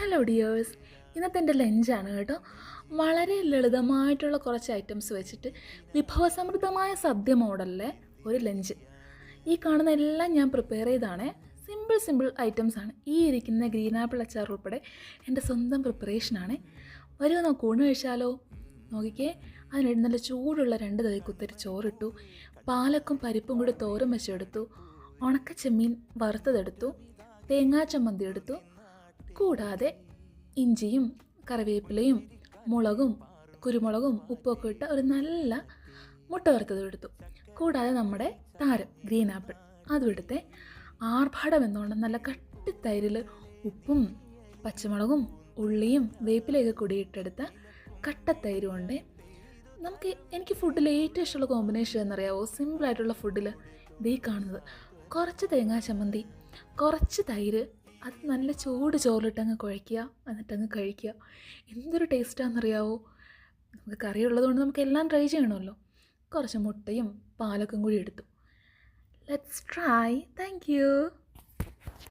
Hello dears, ഇന്നത്തെ എൻ്റെ ലഞ്ചാണ് കേട്ടോ. വളരെ ലളിതമായിട്ടുള്ള കുറച്ച് ഐറ്റംസ് വെച്ചിട്ട് വിഭവസമൃദ്ധമായ സദ്യ മോഡലിലെ ഒരു ലഞ്ച്. ഈ കാണുന്ന എല്ലാം ഞാൻ പ്രിപ്പയർ ചെയ്താണ്. സിമ്പിൾ ഐറ്റംസാണ്. ഈ ഇരിക്കുന്ന ഗ്രീൻ ആപ്പിൾ അച്ചാർ ഉൾപ്പെടെ എൻ്റെ സ്വന്തം പ്രിപ്പറേഷനാണ്. വരുമോ നമുക്ക് ഊണ് കഴിച്ചാലോ? നോക്കിക്കേ, അതിനിടെ നല്ല ചൂടുള്ള 2 തവി കുത്തരി ചോറിട്ടു, പാലക്കും പരിപ്പും കൂടി തോരൻ വെച്ചെടുത്തു, ഉണക്ക ചെമ്മീൻ വറുത്തതെടുത്തു, തേങ്ങാ ചമ്മന്തി എടുത്തു, കൂടാതെ ഇഞ്ചിയും കറിവേപ്പിലയും മുളകും കുരുമുളകും ഉപ്പൊക്കെ ഇട്ട ഒരു നല്ല മുട്ട വറുത്തതും എടുത്തു. കൂടാതെ നമ്മുടെ താരം ഗ്രീൻ ആപ്പിൾ അതും എടുത്ത് ആർഭാടം എന്നുകൊണ്ട് നല്ല കട്ടിത്തൈരിൽ ഉപ്പും പച്ചമുളകും ഉള്ളിയും വേപ്പിലയൊക്കെ കൂടിയിട്ടെടുത്ത കട്ടത്തൈര് കൊണ്ട് എനിക്ക് ഫുഡിൽ ഏറ്റവും ഇഷ്ടമുള്ള കോമ്പിനേഷൻ എന്നറിയാവോ? സിമ്പിളായിട്ടുള്ള ഫുഡിൽ ഇതേ കാണുന്നത് കുറച്ച് തേങ്ങാ ചമ്മന്തി, കുറച്ച് തൈര്, അത് നല്ല ചൂട് ചോറിലിട്ടങ്ങ് കുഴയ്ക്കുക, എന്നിട്ടങ്ങ് കഴിക്കുക. എന്തൊരു ടേസ്റ്റാണെന്നറിയാവോ? നമുക്ക് കറി ഉള്ളതുകൊണ്ട് നമുക്ക് എല്ലാം ട്രൈ ചെയ്യണമല്ലോ. കുറച്ച് മുട്ടയും പാലക്കും കൂടി എടുത്തു. Let's try. Thank you.